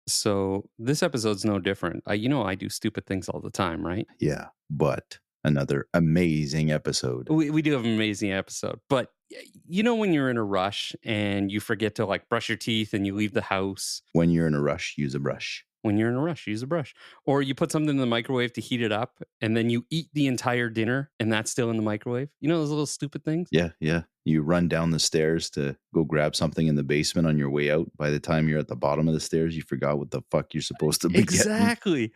So this episode's no different. I do stupid things all the time, right? Yeah, but another amazing episode. We do have an amazing episode, but when you're in a rush and you forget to like brush your teeth and you leave the house. When you're in a rush, use a brush. When you're in a rush, use a brush. Or you put something in the microwave to heat it up and then you eat the entire dinner and that's still in the microwave. You know those little stupid things? Yeah, yeah. You run down the stairs to go grab something in the basement on your way out. By the time you're at the bottom of the stairs, you forgot what the fuck you're supposed to be Exactly.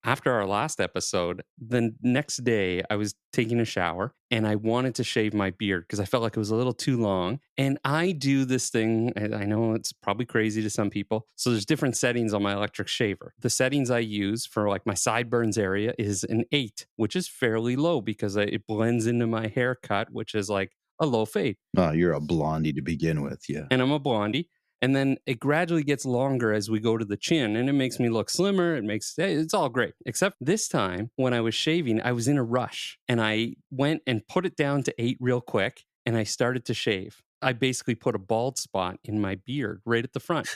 After our last episode, the next day I was taking a shower and I wanted to shave my beard because I felt like it was a little too long. And I do this thing, and I know it's probably crazy to some people. So there's different settings on my electric shaver. The settings I use for like my sideburns area is an 8, which is fairly low because it blends into my haircut, which is like a low fade. Oh, you're a blondie to begin with, yeah. And I'm a blondie. And then it gradually gets longer as we go to the chin, and it makes me look slimmer. It's all great. Except this time when I was shaving, I was in a rush and I went and put it down to 8 real quick and I started to shave. I basically put a bald spot in my beard right at the front.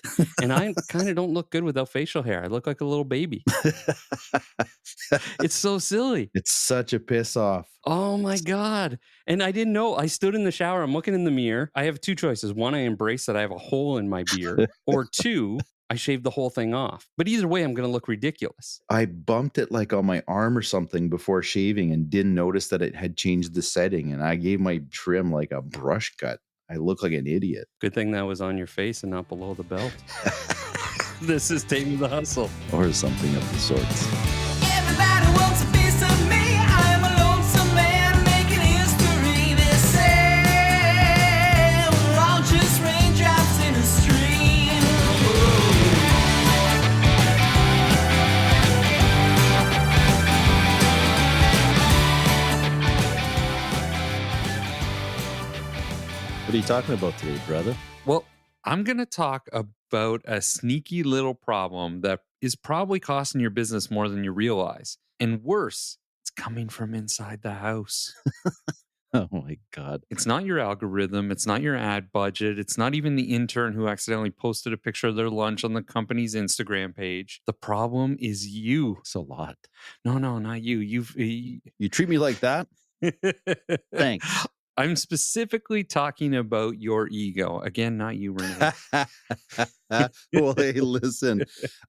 And I kind of don't look good without facial hair. I look like a little baby. It's so silly. It's such a piss off. Oh my God. And I didn't know. I stood in the shower. I'm looking in the mirror. I have 2 choices. One, I embrace that I have a hole in my beard. Or 2, I shaved the whole thing off. But either way, I'm going to look ridiculous. I bumped it like on my arm or something before shaving and didn't notice that it had changed the setting. And I gave my trim like a brush cut. I look like an idiot. Good thing that was on your face and not below the belt. This is Taming the Hustle. Or something of the sorts. Everybody wants a piece of me. I am a lonesome man making history. They say we're all just raindrops in a stream. What are you talking about today, brother? Well, I'm going to talk about a sneaky little problem that is probably costing your business more than you realize. And worse, it's coming from inside the house. Oh my God. It's not your algorithm. It's not your ad budget. It's not even the intern who accidentally posted a picture of their lunch on the company's Instagram page. The problem is you. It's a lot. No, not you. You treat me like that? Thanks. I'm specifically talking about your ego. Again, not you, René. Well, hey, listen,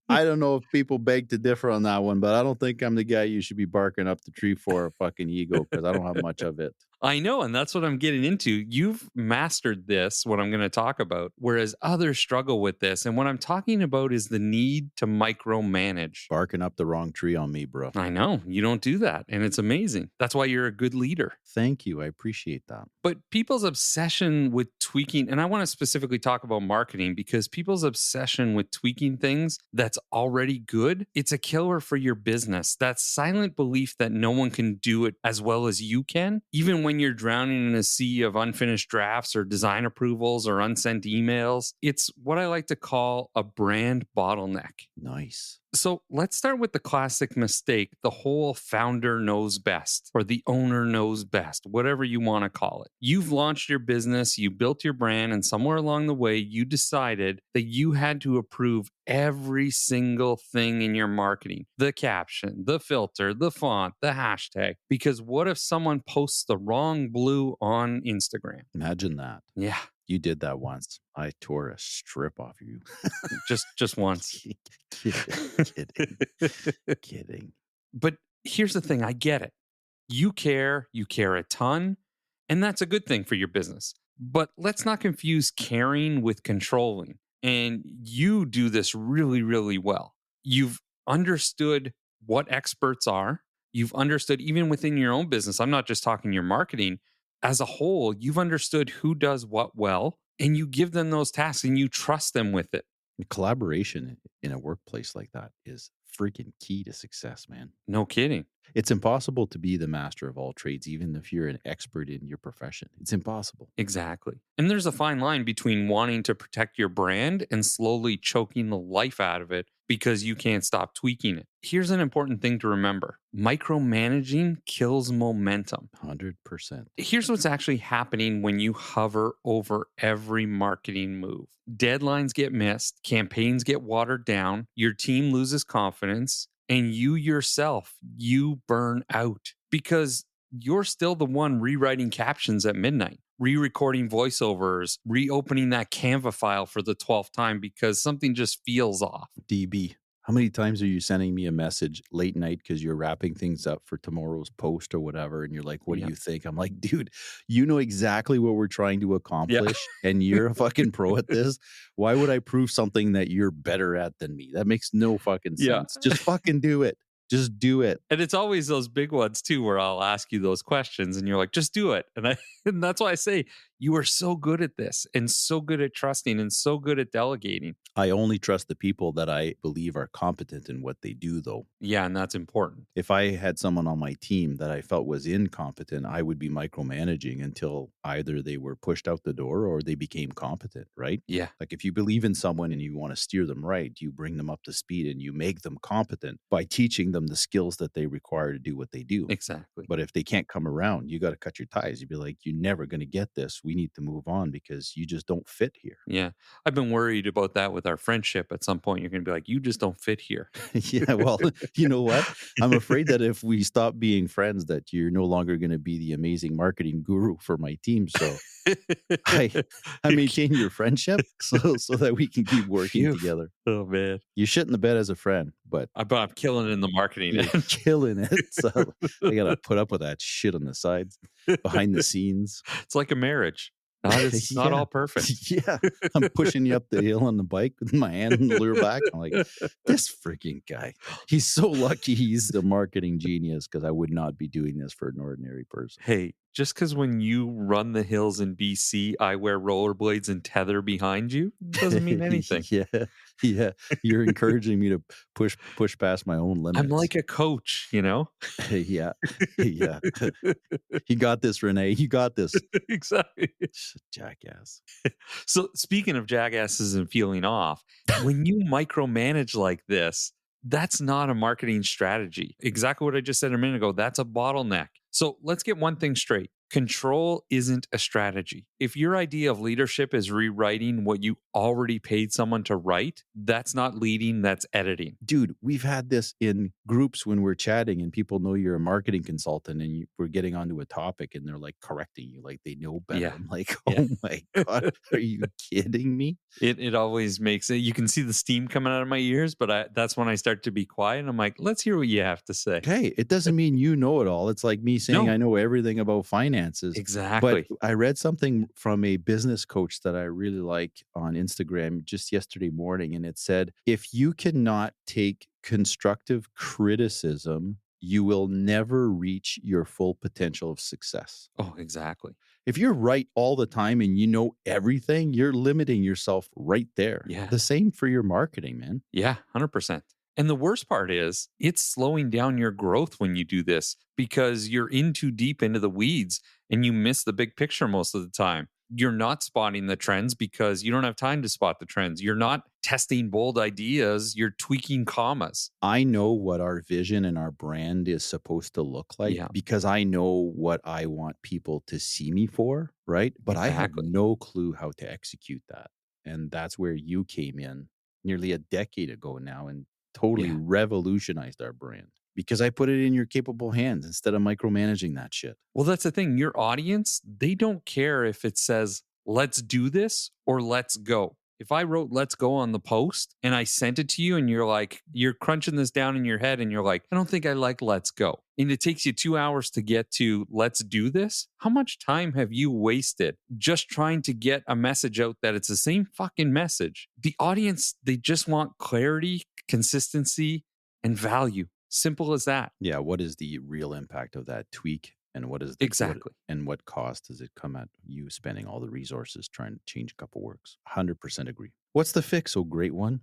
I don't know if people beg to differ on that one, but I don't think I'm the guy you should be barking up the tree for a fucking ego because I don't have much of it. I know, and that's what I'm getting into. You've mastered this, what I'm going to talk about, whereas others struggle with this. And what I'm talking about is the need to micromanage. Barking up the wrong tree on me, bro. I know, you don't do that, and it's amazing. That's why you're a good leader. Thank you. I appreciate that. But people's obsession with tweaking, and I want to specifically talk about marketing because people's obsession with tweaking things that's already good, it's a killer for your business. That silent belief that no one can do it as well as you can, even when you're drowning in a sea of unfinished drafts or design approvals or unsent emails. It's what I like to call a brand bottleneck. Nice. So let's start with the classic mistake. The whole founder knows best or the owner knows best, whatever you want to call it. You've launched your business, you built your brand, and somewhere along the way, you decided that you had to approve every single thing in your marketing, the caption, the filter, the font, the hashtag. Because what if someone posts the wrong blue on Instagram? Imagine that. Yeah. You did that once. I tore a strip off you. just once. Kidding. But here's the thing. I get it. You care a ton, and that's a good thing for your business. But let's not confuse caring with controlling. And you do this really, really well. You've understood what experts are. You've understood even within your own business. I'm not just talking your marketing. As a whole, you've understood who does what well, and you give them those tasks and you trust them with it. Collaboration in a workplace like that is freaking key to success, man. No kidding. It's impossible to be the master of all trades, even if you're an expert in your profession. It's impossible. Exactly. And there's a fine line between wanting to protect your brand and slowly choking the life out of it because you can't stop tweaking it. Here's an important thing to remember: micromanaging kills momentum. 100%. Here's what's actually happening when you hover over every marketing move: deadlines get missed, campaigns get watered down, your team loses confidence, and you yourself, you burn out because you're still the one rewriting captions at midnight, re-recording voiceovers, reopening that Canva file for the 12th time because something just feels off. DB, how many times are you sending me a message late night because you're wrapping things up for tomorrow's post or whatever? And you're like, what do you think? I'm like, dude, you know exactly what we're trying to accomplish and you're a fucking pro at this. Why would I prove something that you're better at than me? That makes no fucking sense. Just fucking do it. Just do it. And it's always those big ones too, where I'll ask you those questions and you're like, just do it. And that's why I say you are so good at this and so good at trusting and so good at delegating. I only trust the people that I believe are competent in what they do, though. Yeah, and that's important. If I had someone on my team that I felt was incompetent, I would be micromanaging until either they were pushed out the door or they became competent, right? Yeah. Like if you believe in someone and you want to steer them right, you bring them up to speed and you make them competent by teaching them the skills that they require to do what they do. Exactly. But if they can't come around, you got to cut your ties. You'd be like, you're never going to get this. We need to move on because you just don't fit here. Yeah. I've been worried about that with our friendship. At some point, you're going to be like, you just don't fit here. Yeah, well, you know what? I'm afraid that if we stop being friends, that you're no longer going to be the amazing marketing guru for my team. So I maintain your friendship so that we can keep working together. Oh, man. You shit in the bed as a friend, but I'm killing it in the marketing. you're killing it. So I got to put up with that shit on the sides, behind the scenes. It's like a marriage. It's not all perfect. Yeah. I'm pushing you up the hill on the bike with my hand in the lure back. I'm like, this freaking guy. He's so lucky he's the marketing genius because I would not be doing this for an ordinary person. Hey, just because when you run the hills in BC, I wear rollerblades and tether behind you doesn't mean anything. Yeah. You're encouraging me to push past my own limits. I'm like a coach, you know? Yeah. You got this, René. You got this. Exactly. Jackass. So speaking of jackasses and feeling off, when you micromanage like this, that's not a marketing strategy. Exactly what I just said a minute ago. That's a bottleneck. So let's get one thing straight. Control isn't a strategy. If your idea of leadership is rewriting what you already paid someone to write, that's not leading, that's editing. Dude, we've had this in groups when we're chatting and people know you're a marketing consultant and we're getting onto a topic and they're like correcting you like they know better. Yeah. I'm like, oh my God, are you kidding me? It always makes it. You can see the steam coming out of my ears, but that's when I start to be quiet. I'm like, let's hear what you have to say. Hey, it doesn't mean you know it all. It's like me saying No. I know everything about finances. Exactly. But I read something from a business coach that I really like on Instagram just yesterday morning, and it said, if you cannot take constructive criticism, you will never reach your full potential of success. Oh, exactly. If you're right all the time and you know everything, you're limiting yourself right there. Yeah. The same for your marketing, man. Yeah, 100%. And the worst part is it's slowing down your growth when you do this because you're in too deep into the weeds and you miss the big picture most of the time. You're not spotting the trends because you don't have time to spot the trends. You're not testing bold ideas. You're tweaking commas. I know what our vision and our brand is supposed to look like because I know what I want people to see me for, right? But I have no clue how to execute that. And that's where you came in nearly a decade ago now and totally revolutionized our brand because I put it in your capable hands instead of micromanaging that shit. Well, that's the thing. Your audience, they don't care if it says, let's do this or let's go. If I wrote let's go on the post and I sent it to you and you're like, you're crunching this down in your head and you're like, I don't think I like let's go. And it takes you 2 hours to get to let's do this. How much time have you wasted just trying to get a message out that it's the same fucking message? The audience, they just want clarity, consistency, and value. Simple as that. Yeah. What is the real impact of that tweak? And what is the what cost does it come at you spending all the resources trying to change a couple works? 100% agree. What's the fix, oh great one?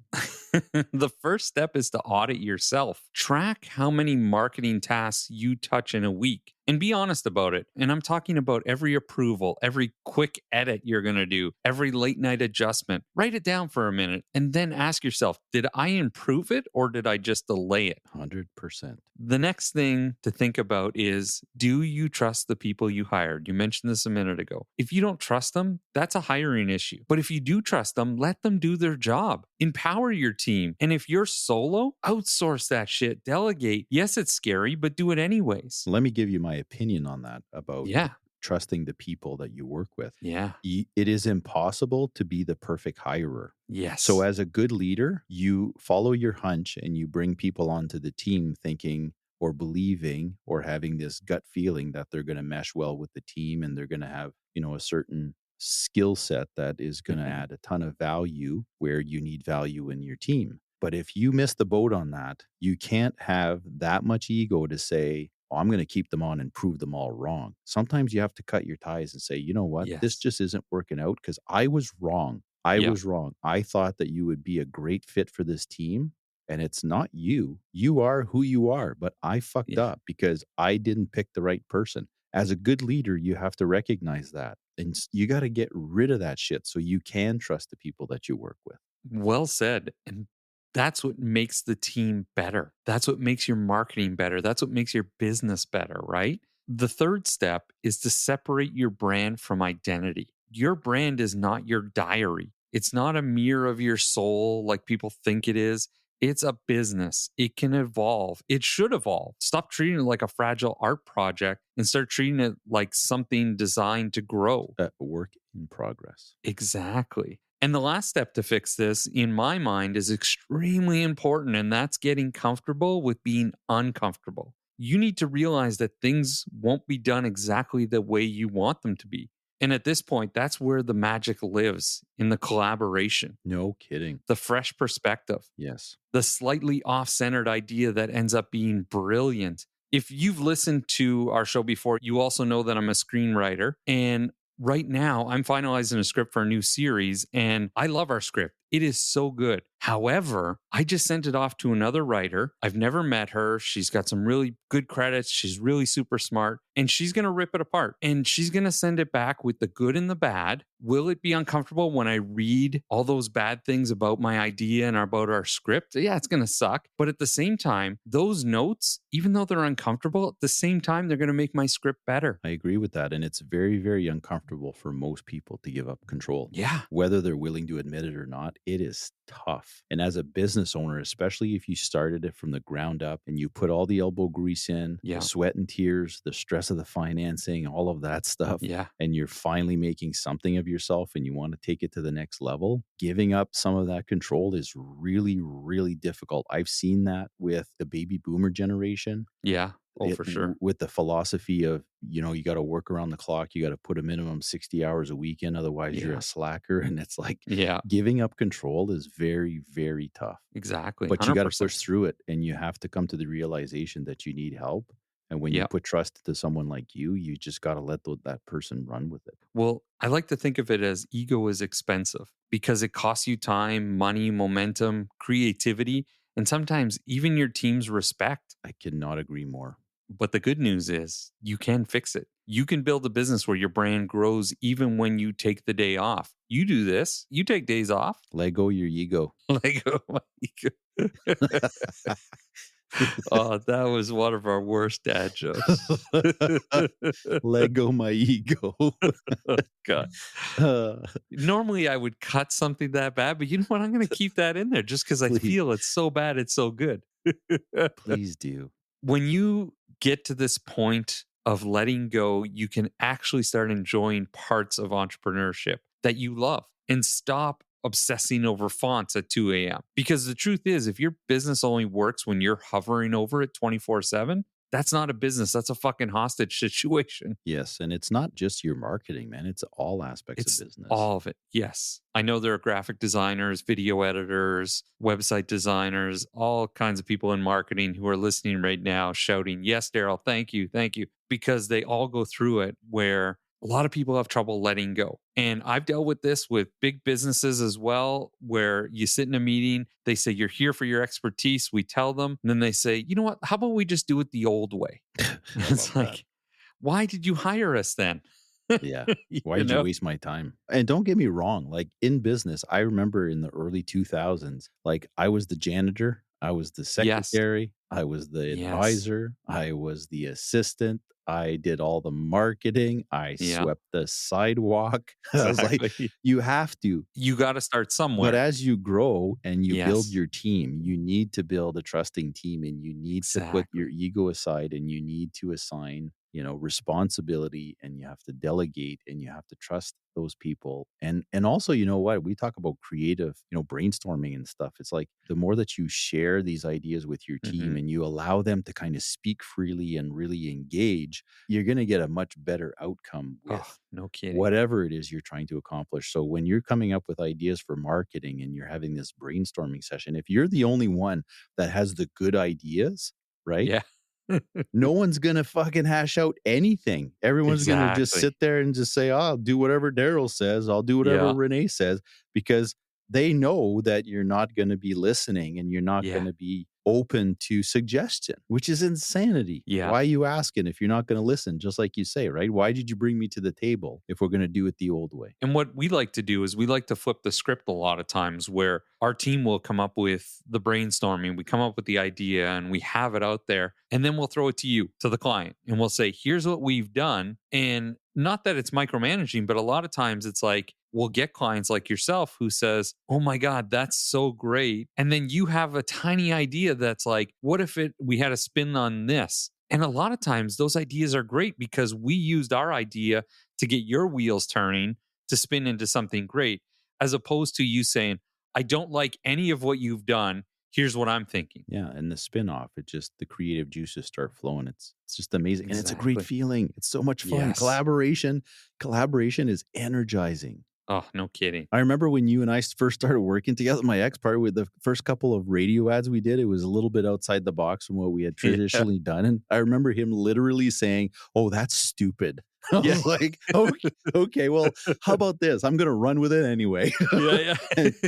The first step is to audit yourself. Track how many marketing tasks you touch in a week and be honest about it. And I'm talking about every approval, every quick edit you're going to do, every late night adjustment. Write it down for a minute and then ask yourself, did I improve it or did I just delay it? 100%. The next thing to think about is, do you trust the people you hired? You mentioned this a minute ago. If you don't trust them, that's a hiring issue. But if you do trust them, let them do their job. Empower your team. And if you're solo, outsource that shit, delegate. Yes, it's scary, but do it anyways. Let me give you my opinion on that about Yeah. trusting the people that you work with. Yeah. It is impossible to be the perfect hirer. Yes. So as a good leader, you follow your hunch and you bring people onto the team thinking or believing or having this gut feeling that they're going to mesh well with the team and they're going to have, a certain skill set that is going to add a ton of value where you need value in your team. But if you miss the boat on that, you can't have that much ego to say, oh, I'm going to keep them on and prove them all wrong. Sometimes you have to cut your ties and say, you know what, this just isn't working out because I was wrong. I was wrong. I thought that you would be a great fit for this team. And it's not you. You are who you are. But I fucked up because I didn't pick the right person. As a good leader, you have to recognize that. And you got to get rid of that shit so you can trust the people that you work with. Well said. And that's what makes the team better. That's what makes your marketing better. That's what makes your business better, right? The third step is to separate your brand from identity. Your brand is not your diary. It's not a mirror of your soul like people think it is. It's a business. It can evolve. It should evolve. Stop treating it like a fragile art project and start treating it like something designed to grow. A work in progress. Exactly. And the last step to fix this, in my mind, is extremely important, and that's getting comfortable with being uncomfortable. You need to realize that things won't be done exactly the way you want them to be. And at this point, that's where the magic lives, in the collaboration. No kidding. The fresh perspective. Yes. The slightly off-centered idea that ends up being brilliant. If you've listened to our show before, you also know that I'm a screenwriter. And right now, I'm finalizing a script for a new series, and I love our script. It is so good. However, I just sent it off to another writer. I've never met her. She's got some really good credits. She's really super smart, and she's going to rip it apart. And she's going to send it back with the good and the bad. Will it be uncomfortable when I read all those bad things about my idea and about our script? Yeah, it's going to suck. But at the same time, those notes, even though they're uncomfortable, at the same time, they're going to make my script better. I agree with that. And it's very, very uncomfortable for most people to give up control. Yeah. Whether they're willing to admit it or not, it is tough. And as a business owner, especially if you started it from the ground up and you put all the elbow grease in, the sweat and tears, the stress of the financing, all of that stuff, and you're finally making something of yourself and you want to take it to the next level, giving up some of that control is really, really difficult. I've seen that with the baby boomer generation. Yeah. Oh, for sure. With the philosophy of, you got to work around the clock. You got to put a minimum 60 hours a weekend. Otherwise, you're a slacker. And it's like giving up control is very, very tough. Exactly. But 100%. you got to push through it. And you have to come to the realization that you need help. And when you put trust to someone like you just got to let that person run with it. Well, I like to think of it as ego is expensive because it costs you time, money, momentum, creativity, and sometimes even your team's respect. I cannot agree more. But the good news is you can fix it. You can build a business where your brand grows even when you take the day off. You do this. You take days off. Let go your ego. Let go my ego. Oh, that was one of our worst dad jokes. Let go my ego. God. Normally I would cut something that bad, but you know what? I'm going to keep that in there just because I feel it's so bad, it's so good. Please do. When you get to this point of letting go, you can actually start enjoying parts of entrepreneurship that you love and stop obsessing over fonts at 2 a.m. Because the truth is, if your business only works when you're hovering over it 24/7, that's not a business. That's a fucking hostage situation. Yes. And it's not just your marketing, man. It's all aspects of business. All of it. Yes. I know there are graphic designers, video editors, website designers, all kinds of people in marketing who are listening right now shouting, yes, Darryl, thank you. Thank you. Because they all go through it where A lot of people have trouble letting go. And I've dealt with this with big businesses as well, where you sit in a meeting, they say, you're here for your expertise. We tell them, and then they say, you know what? How about we just do it the old way? It's like, why did you hire us then? Yeah. Why did you waste my time? And don't get me wrong, like in business, I remember in the early 2000s, like I was the janitor, I was the secretary, I was the advisor, I was the assistant, I did all the marketing, I swept the sidewalk. I was like, you have to. You got to start somewhere. But as you grow and you build your team, you need to build a trusting team, and you need to put your ego aside, and you need to assign, responsibility, and you have to delegate, and you have to trust those people. And also, you know what? We talk about creative, brainstorming and stuff. It's like the more that you share these ideas with your team and you allow them to kind of speak freely and really engage, you're going to get a much better outcome with no kidding. whatever it is you're trying to accomplish. So when you're coming up with ideas for marketing and you're having this brainstorming session, if you're the only one that has the good ideas, right? Yeah. No one's going to fucking hash out anything. Everyone's going to just sit there and just say, I'll do whatever Darryl says. I'll do whatever René says, because they know that you're not going to be listening and you're not going to be open to suggestion, which is insanity. Yeah. Why are you asking if you're not going to listen? Just like you say, right? Why did you bring me to the table if we're going to do it the old way? And what we like to do is we like to flip the script a lot of times, where our team will come up with the brainstorming, we come up with the idea and we have it out there, and then we'll throw it to you, to the client, and we'll say, here's what we've done. And not that it's micromanaging, but a lot of times it's like, we'll get clients like yourself who says, oh my God, that's so great. And then you have a tiny idea that's like, what if we had a spin on this? And a lot of times those ideas are great because we used our idea to get your wheels turning to spin into something great, as opposed to you saying, I don't like any of what you've done. Here's what I'm thinking. Yeah. And the spin-off, the creative juices start flowing. It's just amazing. And it's a great feeling. It's so much fun. Yes. Collaboration is energizing. Oh, no kidding. I remember when you and I first started working together, my ex-partner, with the first couple of radio ads we did, it was a little bit outside the box from what we had traditionally done. And I remember him literally saying, oh, that's stupid. I was like, okay, well, how about this? I'm going to run with it anyway.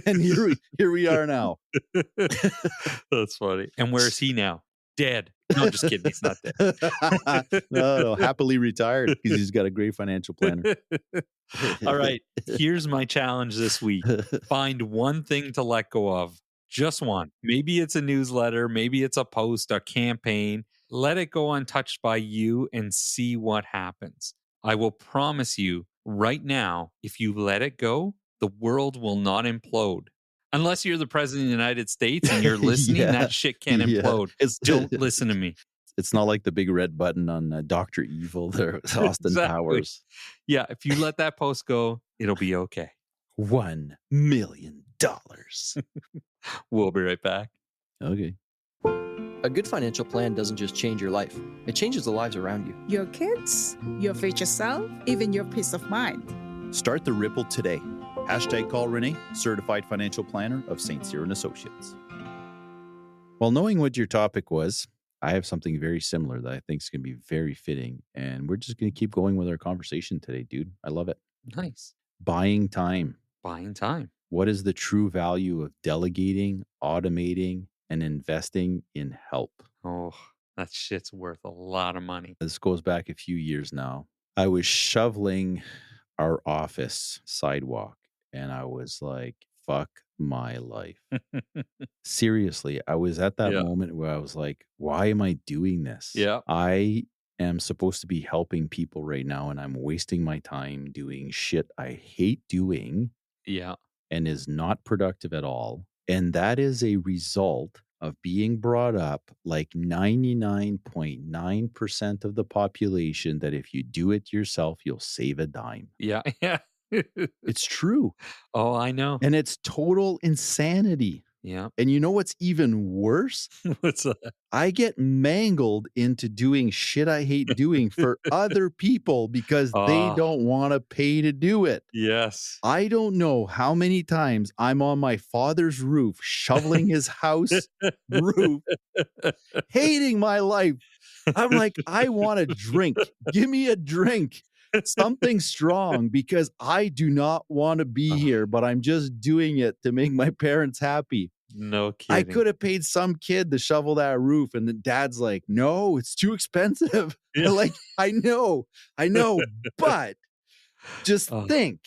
and here we are now. That's funny. And where is he now? Dead. No, just kidding. He's not dead. No, happily retired because he's got a great financial planner. All right. Here's my challenge this week. Find one thing to let go of. Just one. Maybe it's a newsletter. Maybe it's a post, a campaign. Let it go untouched by you and see what happens. I will promise you right now, if you let it go, the world will not implode. Unless you're the president of the United States and you're listening, that shit can't implode. Don't listen to me. It's not like the big red button on Dr. Evil there, Austin Powers. Yeah, if you let that post go, it'll be okay. $1 million. We'll be right back. Okay. A good financial plan doesn't just change your life. It changes the lives around you. Your kids, your future self, even your peace of mind. Start the ripple today. #call René, certified financial planner of St. Cyr and Associates. Well, knowing what your topic was, I have something very similar that I think is going to be very fitting. And we're just going to keep going with our conversation today, dude. I love it. Nice. Buying time. Buying time. What is the true value of delegating, automating, and investing in help? Oh, that shit's worth a lot of money. This goes back a few years now. I was shoveling our office sidewalk and I was like, fuck my life. Seriously, I was at that moment where I was like, why am I doing this? Yeah. I am supposed to be helping people right now and I'm wasting my time doing shit I hate doing. Yeah. And is not productive at all. And that is a result of being brought up like 99.9% of the population that if you do it yourself, you'll save a dime. Yeah. Yeah. It's true. Oh, I know. And it's total insanity. Yeah. And you know what's even worse? What's that? I get mangled into doing shit I hate doing for other people because they don't want to pay to do it. Yes. I don't know how many times I'm on my father's roof, shoveling his house roof, hating my life. I'm like, I want a drink. Give me a drink. something strong because I do not want to be here, but I'm just doing it to make my parents happy. No I kidding. could have paid some kid to shovel that roof, and the dad's like, no, it's too expensive. Yeah. Like, I know, but just think,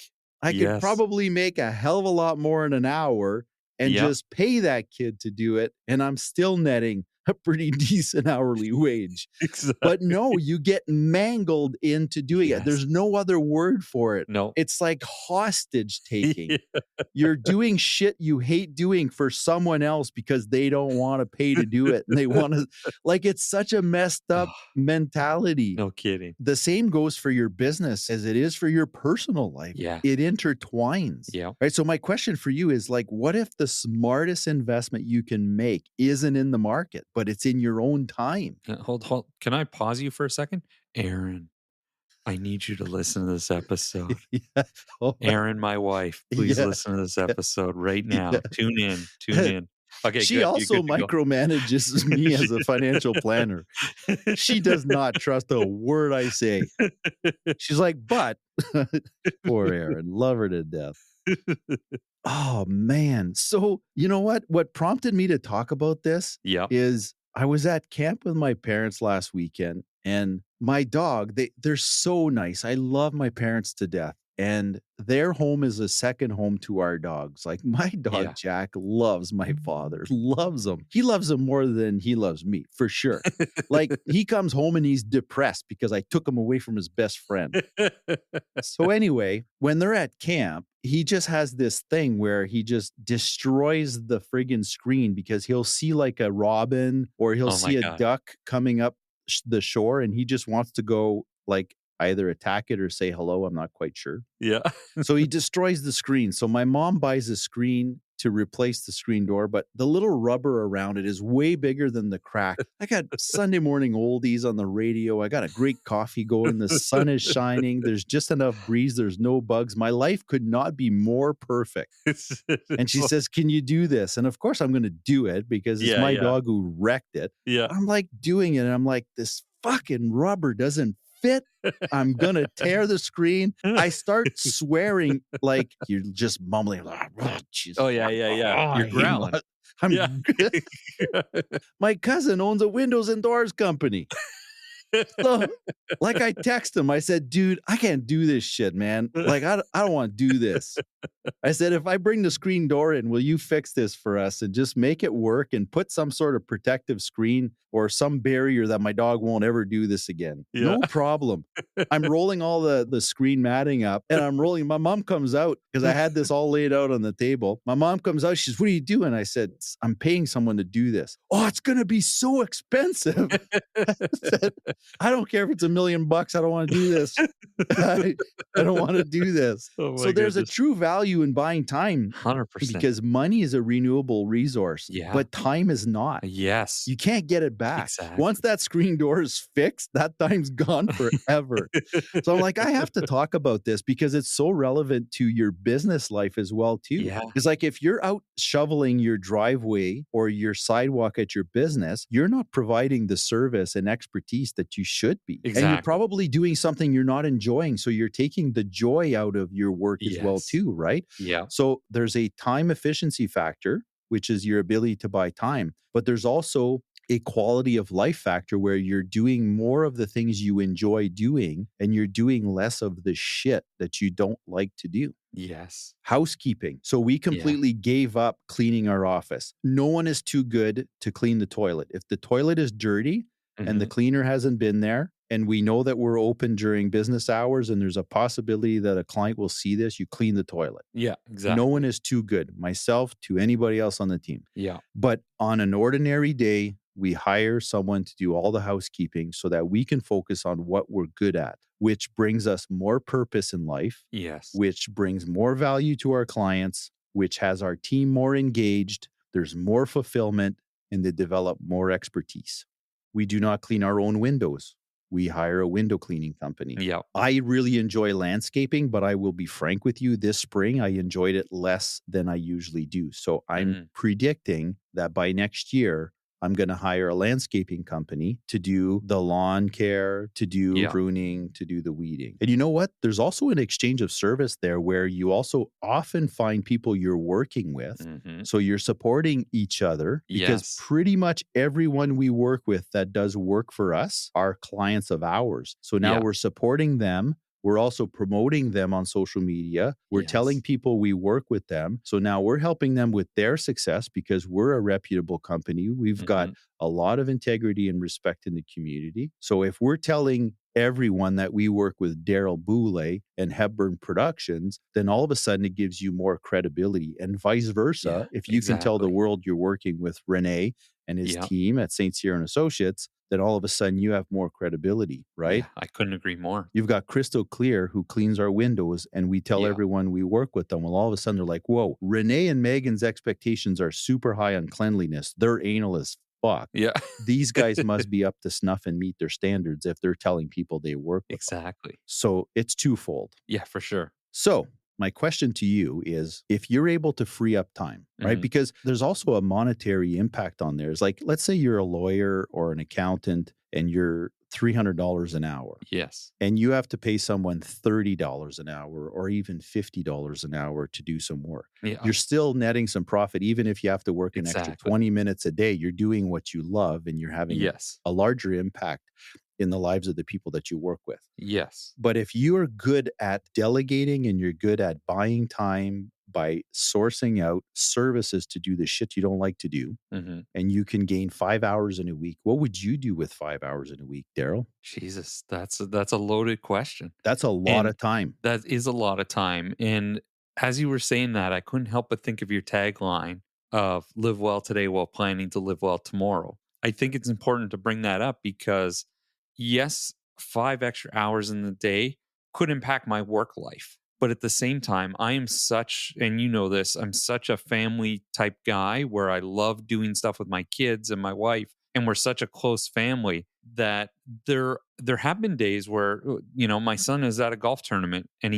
I could probably make a hell of a lot more in an hour and just pay that kid to do it, and I'm still netting a pretty decent hourly wage. Exactly. But no, you get mangled into doing it. There's no other word for it. No. It's like hostage taking. You're doing shit you hate doing for someone else because they don't want to pay to do it. And they want to, like, it's such a messed up mentality. No kidding. The same goes for your business as it is for your personal life. Yeah. It intertwines. Yeah. Right. So my question for you is, like, what if the smartest investment you can make isn't in the market, but it's in your own time? Hold. Can I pause you for a second? Aaron, I need you to listen to this episode. Aaron, my wife, please listen to this episode right now. Tune in. Okay, she good. also micromanages me as a financial planner. She does not trust a word I say. She's like, but poor Aaron, love her to death. Oh, man. So, you know what? What prompted me to talk about this is I was at camp with my parents last weekend, and my dog, they're so nice. I love my parents to death. And their home is a second home to our dogs. Like, my dog, Jack, loves my father, loves him. He loves him more than he loves me, for sure. Like, he comes home and he's depressed because I took him away from his best friend. So anyway, when they're at camp, he just has this thing where he just destroys the friggin' screen because he'll see like a robin or he'll see a duck coming up the shore, and he just wants to go, like, either attack it or say hello. I'm not quite sure. Yeah. So he destroys the screen. So my mom buys a screen to replace the screen door, but the little rubber around it is way bigger than the crack. I got Sunday morning oldies on the radio. I got a great coffee going. The sun is shining. There's just enough breeze. There's no bugs. My life could not be more perfect. And she says, can you do this? And of course I'm going to do it because it's my dog who wrecked it. Yeah. I'm like doing it. And I'm like, this fucking rubber doesn't fit. I'm going to tear the screen. I start swearing like you're just mumbling. Oh, yeah. You're growling. My cousin owns a windows and doors company. So, like, I text him. I said, dude, I can't do this shit, man. Like, I don't want to do this. I said, if I bring the screen door in, will you fix this for us and just make it work and put some sort of protective screen or some barrier that my dog won't ever do this again? No problem. I'm rolling all the screen matting up, and I'm rolling. My mom comes out because I had this all laid out on the table. My mom comes out. She's, what are you doing? I said, I'm paying someone to do this. Oh, it's going to be so expensive. I said, I don't care if it's $1 million. I don't want to do this. I don't want to do this. Oh, so there's a true value in buying time. 100%. Because money is a renewable resource. Yeah. But time is not. Yes. You can't get it back. Exactly. Once that screen door is fixed, that time's gone forever. So I'm like, I have to talk about this because it's so relevant to your business life as well, too. Yeah. It's like if you're out shoveling your driveway or your sidewalk at your business, you're not providing the service and expertise that you should be. Exactly. And you're probably doing something you're not enjoying. So you're taking the joy out of your work as well, too, right? Yeah. So there's a time efficiency factor, which is your ability to buy time. But there's also a quality of life factor where you're doing more of the things you enjoy doing and you're doing less of the shit that you don't like to do. Yes. Housekeeping. So we completely gave up cleaning our office. No one is too good to clean the toilet. If the toilet is dirty and the cleaner hasn't been there, and we know that we're open during business hours and there's a possibility that a client will see this, you clean the toilet. Yeah, exactly. No one is too good, myself to anybody else on the team. Yeah. But on an ordinary day, we hire someone to do all the housekeeping so that we can focus on what we're good at, which brings us more purpose in life. Yes. Which brings more value to our clients, which has our team more engaged. There's more fulfillment, and they develop more expertise. We do not clean our own windows. We hire a window cleaning company. Yeah. I really enjoy landscaping, but I will be frank with you, this spring, I enjoyed it less than I usually do. So I'm predicting that by next year, I'm going to hire a landscaping company to do the lawn care, to do pruning, to do the weeding. And you know what? There's also an exchange of service there where you also often find people you're working with. Mm-hmm. So you're supporting each other because pretty much everyone we work with that does work for us are clients of ours. So now we're supporting them. We're also promoting them on social media. We're telling people we work with them. So now we're helping them with their success because we're a reputable company. We've got a lot of integrity and respect in the community. So if we're telling everyone that we work with Darryl Boulay and Hepburn Productions, then all of a sudden it gives you more credibility, and vice versa. If you can tell the world you're working with René and his team at St. Cyr and Associates, then all of a sudden you have more credibility, right? Yeah, I couldn't agree more. You've got Crystal Clear who cleans our windows, and we tell everyone we work with them. Well, all of a sudden they're like, whoa, René and Megan's expectations are super high on cleanliness. They're anal as fuck. Yeah. These guys must be up to snuff and meet their standards if they're telling people they work with them. So it's twofold. Yeah, for sure. So my question to you is, if you're able to free up time, right? Because there's also a monetary impact on there. It's like, let's say you're a lawyer or an accountant and you're $300 an hour. Yes. And you have to pay someone $30 an hour or even $50 an hour to do some work. Yeah. You're still netting some profit, even if you have to work an extra 20 minutes a day. You're doing what you love and you're having a larger impact in the lives of the people that you work with. Yes. But if you are good at delegating and you're good at buying time by sourcing out services to do the shit you don't like to do, and you can gain 5 hours in a week, what would you do with 5 hours in a week, Darryl? Jesus, that's a loaded question. That's a lot of time. That is a lot of time. And as you were saying that, I couldn't help but think of your tagline of live well today while planning to live well tomorrow. I think it's important to bring that up because yes, 5 extra hours in the day could impact my work life. But at the same time, I am such, and you know this, I'm such a family type guy where I love doing stuff with my kids and my wife. And we're such a close family that there have been days where, you know, my son is at a golf tournament and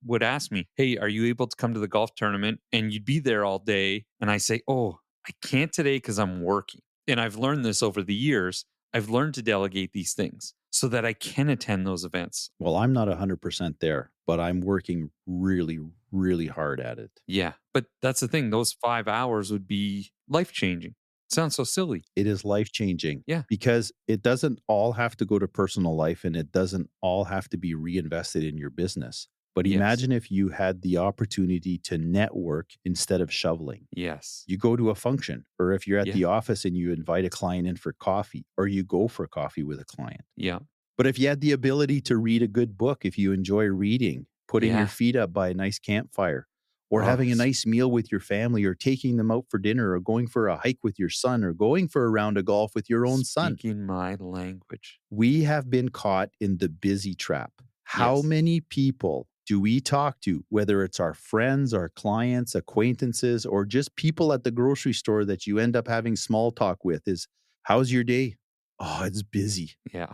would ask me, hey, are you able to come to the golf tournament? And you'd be there all day. And I say, oh, I can't today because I'm working. And I've learned this over the years. I've learned to delegate these things so that I can attend those events. Well, I'm not 100% there, but I'm working really, really hard at it. Yeah. But that's the thing. Those 5 hours would be life-changing. Sounds so silly. It is life-changing. Yeah. Because it doesn't all have to go to personal life and it doesn't all have to be reinvested in your business. But imagine if you had the opportunity to network instead of shoveling. Yes. You go to a function, or if you're at the office and you invite a client in for coffee, or you go for coffee with a client. Yeah. But if you had the ability to read a good book, if you enjoy reading, putting your feet up by a nice campfire, or having a nice meal with your family, or taking them out for dinner, or going for a hike with your son, or going for a round of golf with your own son. Speaking my language. We have been caught in the busy trap. How many people do we talk to, whether it's our friends, our clients, acquaintances, or just people at the grocery store that you end up having small talk with, is, how's your day? Oh, it's busy. Yeah.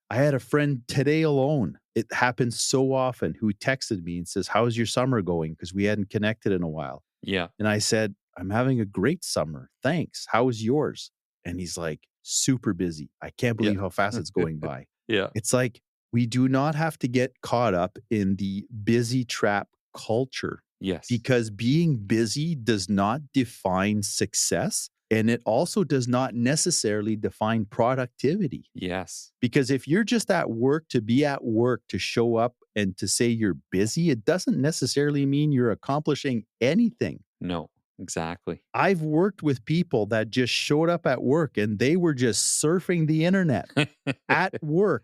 I had a friend today alone, it happens so often, who texted me and says, how's your summer going? Because we hadn't connected in a while. Yeah. And I said, I'm having a great summer. Thanks. How is yours? And he's like, super busy. I can't believe how fast it's going by. Yeah. It's like, we do not have to get caught up in the busy trap culture. Yes. Because being busy does not define success. And it also does not necessarily define productivity. Yes. Because if you're just at work to be at work, to show up and to say you're busy, it doesn't necessarily mean you're accomplishing anything. No, exactly. I've worked with people that just showed up at work and they were just surfing the internet at work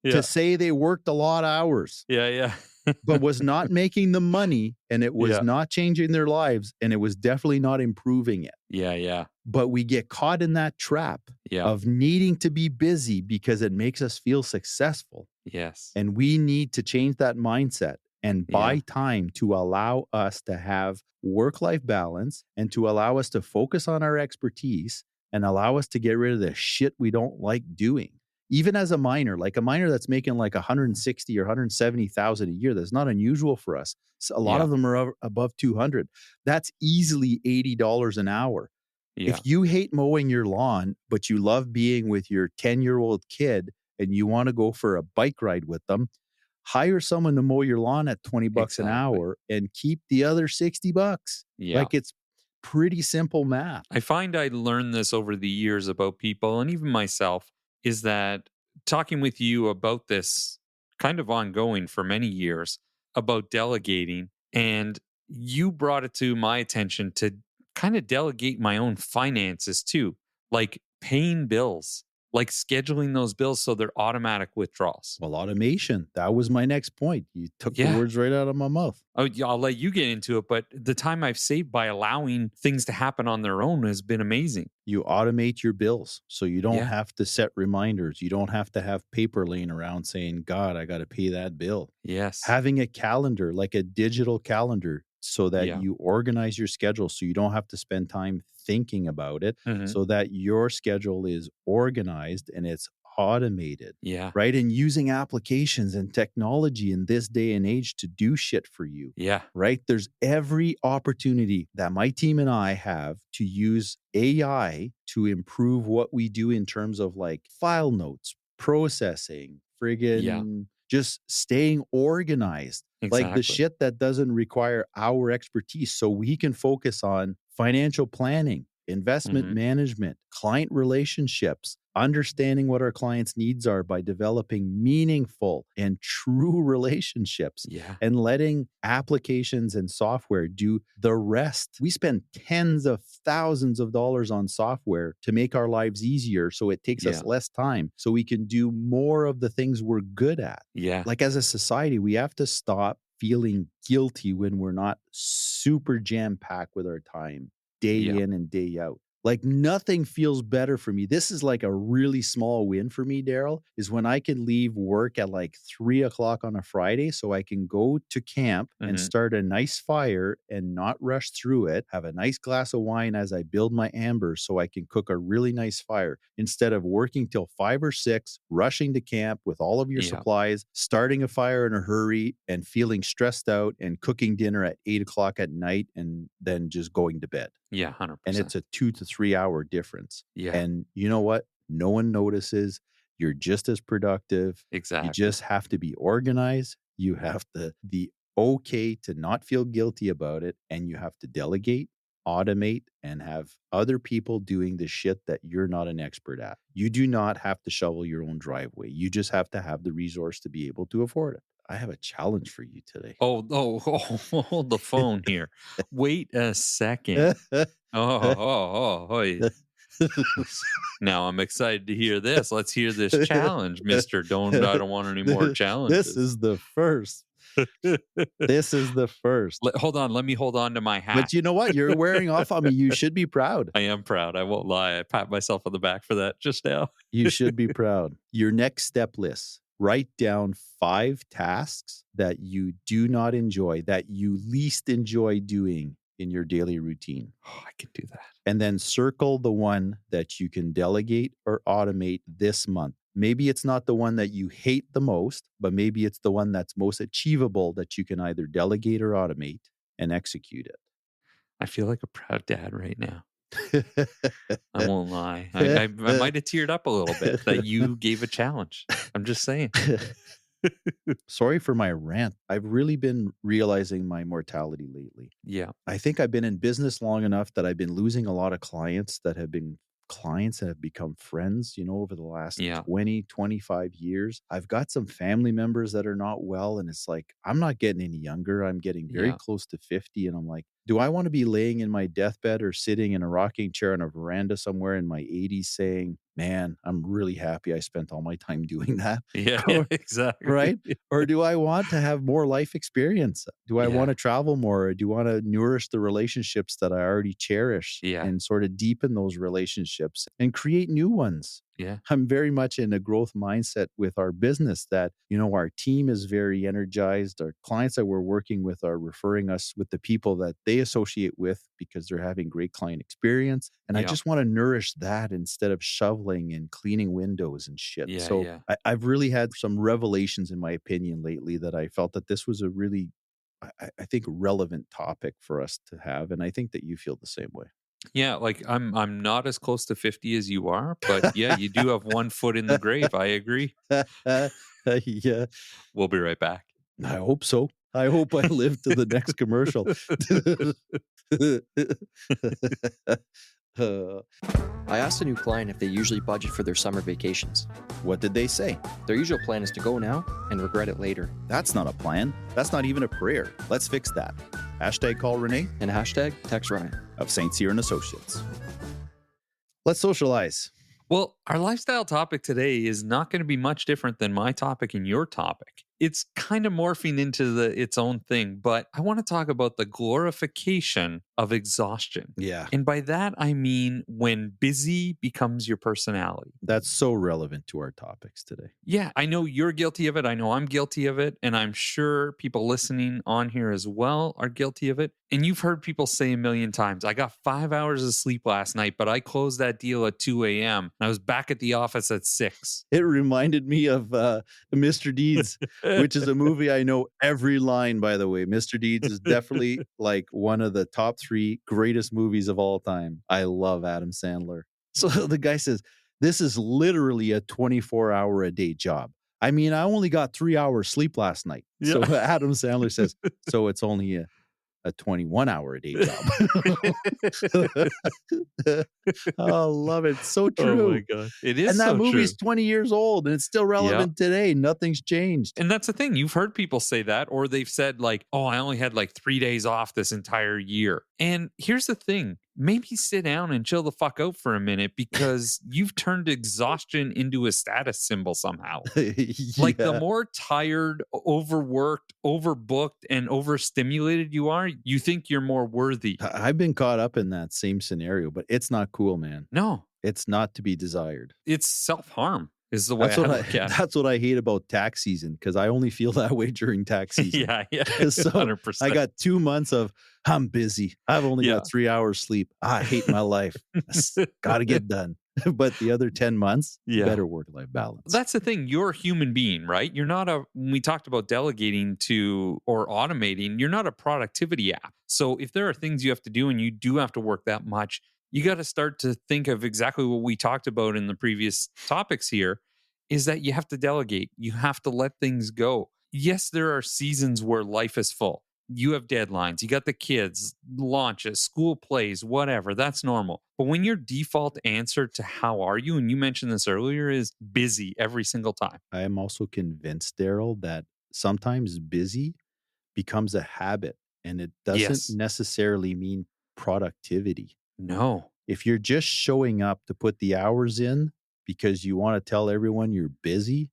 to say they worked a lot of hours. Yeah. But was not making the money, and it was not changing their lives, and it was definitely not improving it. Yeah. But we get caught in that trap of needing to be busy because it makes us feel successful. Yes. And we need to change that mindset and buy time to allow us to have work-life balance and to allow us to focus on our expertise and allow us to get rid of the shit we don't like doing. Even as a miner, like a miner that's making like 160 or 170,000 a year, that's not unusual for us. So a lot of them are above 200. That's easily $80 an hour. If you hate mowing your lawn, but you love being with your 10-year-old kid and you want to go for a bike ride with them, hire someone to mow your lawn at 20 bucks an hour and keep the other 60 bucks. Yeah. Like, it's pretty simple math. I find I learned this over the years about people and even myself, is that talking with you about this kind of ongoing for many years about delegating, and you brought it to my attention to kind of delegate my own finances too, like paying bills, like scheduling those bills so they're automatic withdrawals. Well, automation, that was my next point. You took the words right out of my mouth. Oh, yeah, I'll let you get into it, but the time I've saved by allowing things to happen on their own has been amazing. You automate your bills so you don't have to set reminders. You don't have to have paper laying around saying, God, I got to pay that bill. Yes. Having a calendar, like a digital calendar, so that you organize your schedule so you don't have to spend time thinking about it, so that your schedule is organized and it's automated. Yeah. Right. And using applications and technology in this day and age to do shit for you. Yeah. Right. There's every opportunity that my team and I have to use AI to improve what we do in terms of like file notes, processing, friggin' just staying organized. Exactly. Like the shit that doesn't require our expertise. So we can focus on financial planning, investment management, client relationships, understanding what our clients' needs are by developing meaningful and true relationships, and letting applications and software do the rest. We spend tens of thousands of dollars on software to make our lives easier so it takes us less time so we can do more of the things we're good at. Yeah. Like as a society, we have to stop feeling guilty when we're not super jam-packed with our time day in and day out. Like nothing feels better for me. This is like a really small win for me, Darryl, is when I can leave work at like 3:00 on a Friday so I can go to camp and start a nice fire and not rush through it, have a nice glass of wine as I build my amber so I can cook a really nice fire instead of working till 5 or 6, rushing to camp with all of your supplies, starting a fire in a hurry and feeling stressed out and cooking dinner at 8:00 at night and then just going to bed. Yeah, 100%. And it's a 2 to 3 hour difference. Yeah. And you know what? No one notices. You're just as productive. Exactly. You just have to be organized. You have to be okay to not feel guilty about it. And you have to delegate, automate, and have other people doing the shit that you're not an expert at. You do not have to shovel your own driveway. You just have to have the resource to be able to afford it. I have a challenge for you today. Hold the phone here. Wait a second. Oh. Now I'm excited to hear this. Let's hear this challenge, Mr. I don't want any more challenges. This is the first. This is the first. Hold on. Let me hold on to my hat. But you know what? You're wearing off on me. You should be proud. I am proud. I won't lie. I pat myself on the back for that just now. You should be proud. Your next step list. Write down 5 tasks that you do not enjoy, that you least enjoy doing in your daily routine. Oh, I can do that. And then circle the one that you can delegate or automate this month. Maybe it's not the one that you hate the most, but maybe it's the one that's most achievable that you can either delegate or automate and execute it. I feel like a proud dad right now. I won't lie. I might have teared up a little bit that you gave a challenge. I'm just saying. Sorry for my rant. I've really been realizing my mortality lately. Yeah. I think I've been in business long enough that I've been losing a lot of clients that have become friends, over the last 20, 25 years. I've got some family members that are not well. And it's like, I'm not getting any younger. I'm getting very close to 50. And I'm like, do I want to be laying in my deathbed or sitting in a rocking chair on a veranda somewhere in my 80s saying, man, I'm really happy I spent all my time doing that? Yeah, exactly. Right? Or do I want to have more life experience? Do I want to travel more? Or do you want to nourish the relationships that I already cherish and sort of deepen those relationships and create new ones? Yeah. I'm very much in a growth mindset with our business that, our team is very energized. Our clients that we're working with are referring us with the people that they associate with because they're having great client experience. And I just want to nourish that instead of shoveling and cleaning windows and shit. I've really had some revelations, in my opinion, lately that I felt that this was a really, I think, relevant topic for us to have. And I think that you feel the same way. Yeah, like I'm not as close to 50 as you are, but yeah, you do have one foot in the grave. I agree. Yeah, We'll be right back. I hope so. I hope I live to the next commercial. Uh, I asked a new client if they usually budget for their summer vacations. what did they say? Their usual plan is to go now and regret it later. That's not a plan. That's not even a prayer. Let's fix that. Hashtag call René And hashtag text Ryan. of St. Cyr and Associates. Let's socialize. Well, our lifestyle topic today is not going to be much different than my topic and your topic. It's kind of morphing into its own thing, but I want to talk about the glorification of exhaustion. Yeah. And by that, I mean when busy becomes your personality. That's so relevant to our topics today. Yeah, I know you're guilty of it. I know I'm guilty of it. And I'm sure people listening on here as well are guilty of it. And you've heard people say a million times, I got 5 hours of sleep last night, but I closed that deal at 2 a.m. and I was back at the office at 6. It reminded me of Mr. Deeds, which is a movie I know every line, by the way. Mr. Deeds is definitely like one of the top 3 greatest movies of all time. I love Adam Sandler. So the guy says, this is literally a 24-hour-a-day job. I mean, I only got 3 hours sleep last night. Yeah. So Adam Sandler says, so it's only a 21-hour-a-day job. Oh, love it. So true. Oh my God. It is. And that so movie's true. 20 years old and it's still relevant today. Nothing's changed. And that's the thing. You've heard people say that, or they've said, like, oh, I only had like 3 days off this entire year. And here's the thing. Maybe sit down and chill the fuck out for a minute because you've turned exhaustion into a status symbol somehow. Like the more tired, overworked, overbooked, and overstimulated you are, you think you're more worthy. I've been caught up in that same scenario, but it's not cool, man. No, It's not to be desired. it's self-harm is the way That's I what look at it. that's what I hate about tax season because I only feel that way during tax season. Yeah, So 100%. I got 2 months of I'm busy. I've only got 3 hours sleep. I hate my life. Got to get done. But the other 10 months, better work-life balance. That's the thing. You're a human being, right? You're not when we talked about delegating or automating, you're not a productivity app. So if there are things you have to do and you do have to work that much, you got to start to think of exactly what we talked about in the previous topics here, is that you have to delegate. You have to let things go. Yes, there are seasons where life is full. You have deadlines. You got the kids, launches, school plays, whatever. That's normal. But when your default answer to how are you, and you mentioned this earlier, is busy every single time. I am also convinced, Darryl, that sometimes busy becomes a habit and it doesn't necessarily mean productivity. No. If you're just showing up to put the hours in because you want to tell everyone you're busy,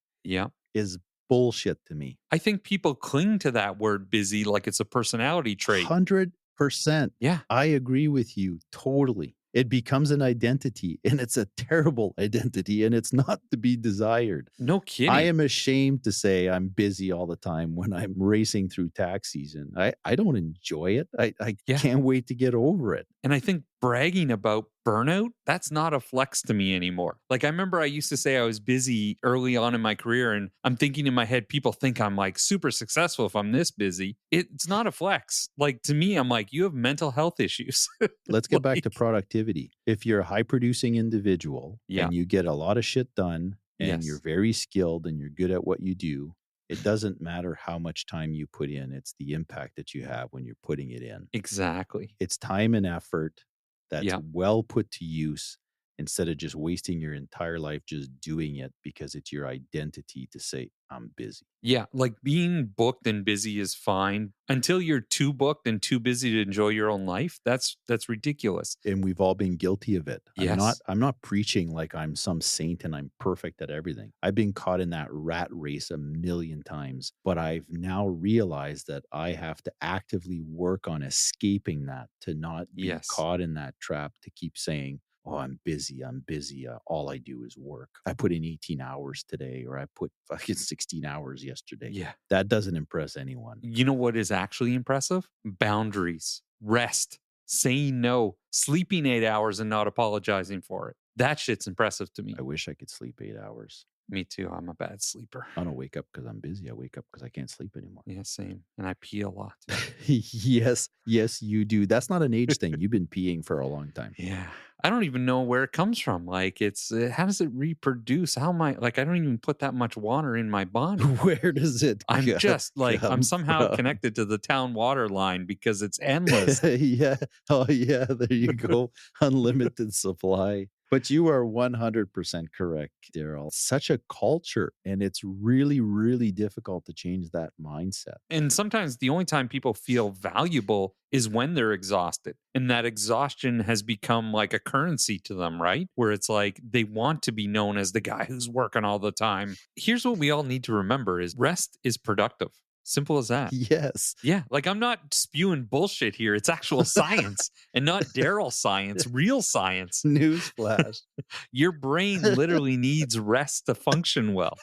is bullshit to me. I think people cling to that word busy like it's a personality trait. 100%. Yeah. I agree with you totally. It becomes an identity and it's a terrible identity and it's not to be desired. No kidding. I am ashamed to say I'm busy all the time when I'm racing through tax season. I don't enjoy it. I can't wait to get over it. And I think bragging about burnout, that's not a flex to me anymore. Like I remember I used to say I was busy early on in my career and I'm thinking in my head, people think I'm like super successful if I'm this busy. It's not a flex. Like to me, I'm like, you have mental health issues. Let's get back to productivity. If you're a high producing individual and you get a lot of shit done and you're very skilled and you're good at what you do, it doesn't matter how much time you put in. It's the impact that you have when you're putting it in. Exactly. It's time and effort that's well put to use instead of just wasting your entire life just doing it because it's your identity to say, I'm busy. Yeah, like being booked and busy is fine until you're too booked and too busy to enjoy your own life. That's ridiculous. And we've all been guilty of it. Yes. I'm not preaching like I'm some saint and I'm perfect at everything. I've been caught in that rat race a million times, but I've now realized that I have to actively work on escaping that to not be caught in that trap to keep saying, oh, I'm busy. All I do is work. I put in 18 hours today, or I put fucking 16 hours yesterday. Yeah. That doesn't impress anyone. You know what is actually impressive? Boundaries, rest, saying no, sleeping 8 hours and not apologizing for it. That shit's impressive to me. I wish I could sleep 8 hours. Me too. I'm a bad sleeper. I don't wake up because I'm busy. I wake up because I can't sleep anymore. Yeah, same. And I pee a lot. Yes, you do. That's not an age thing. You've been peeing for a long time. Yeah. I don't even know where it comes from. Like how does it reproduce? How am I like, I don't even put that much water in my body. Where does it I'm just like, I'm somehow connected to the town water line because it's endless. Yeah. Oh, yeah. There you go. Unlimited supply. But you are 100% correct, Darryl. Such a culture, and it's really, really difficult to change that mindset. And sometimes the only time people feel valuable is when they're exhausted. And that exhaustion has become like a currency to them, right? Where it's like they want to be known as the guy who's working all the time. Here's what we all need to remember is rest is productive. Simple as that. Yes. Yeah. Like I'm not spewing bullshit here. It's actual science and not Darryl science, real science. Newsflash. Your brain literally needs rest to function well.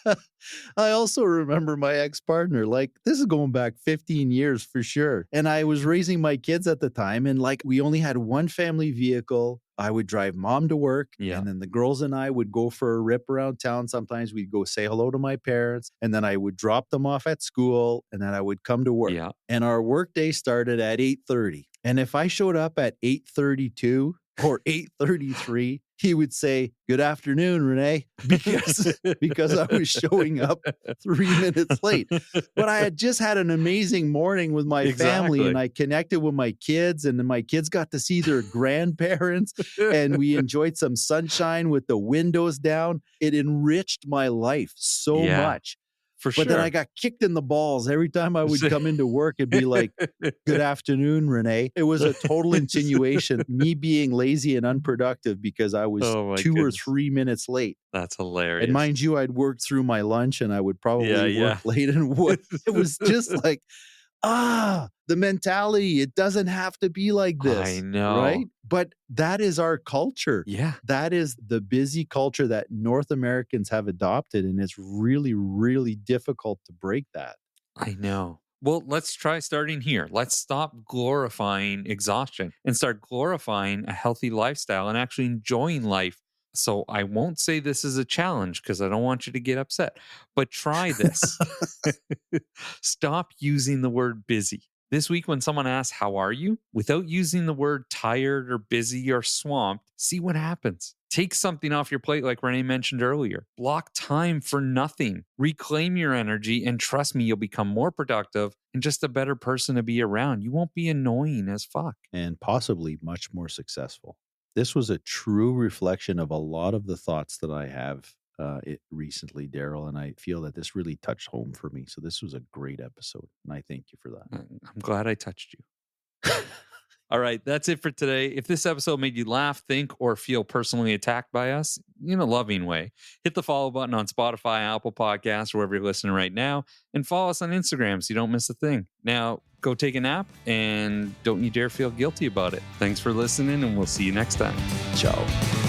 I also remember my ex-partner, like this is going back 15 years for sure. And I was raising my kids at the time and like we only had one family vehicle. I would drive mom to work and then the girls and I would go for a rip around town. Sometimes we'd go say hello to my parents and then I would drop them off at school and then I would come to work. Yeah. And our work day started at 8:30. And if I showed up at 8:32 or 8:33, he would say, "Good afternoon, René," because I was showing up 3 minutes late. But I had just had an amazing morning with my family and I connected with my kids and then my kids got to see their grandparents and we enjoyed some sunshine with the windows down. It enriched my life so much. But then I got kicked in the balls every time I would come into work and be like, "Good afternoon, René." It was a total insinuation, me being lazy and unproductive because I was 2 or 3 minutes late. That's hilarious. And mind you, I'd worked through my lunch and I would probably work late. And it was just like, the mentality, it doesn't have to be like this. I know. Right? But that is our culture. Yeah. That is the busy culture that North Americans have adopted. And it's really, really difficult to break that. I know. Well, let's try starting here. Let's stop glorifying exhaustion and start glorifying a healthy lifestyle and actually enjoying life. So I won't say this is a challenge because I don't want you to get upset, but try this. Stop using the word busy. This week, when someone asks, "How are you?" without using the word tired or busy or swamped, see what happens. Take something off your plate like René mentioned earlier. Block time for nothing. Reclaim your energy and trust me, you'll become more productive and just a better person to be around. You won't be annoying as fuck. And possibly much more successful. This was a true reflection of a lot of the thoughts that I have recently, Darryl, and I feel that this really touched home for me. So this was a great episode, and I thank you for that. I'm glad I touched you. All right, that's it for today. If this episode made you laugh, think, or feel personally attacked by us in a loving way, hit the follow button on Spotify, Apple Podcasts, wherever you're listening right now, and follow us on Instagram so you don't miss a thing. Now, go take a nap, and don't you dare feel guilty about it. Thanks for listening, and we'll see you next time. Ciao.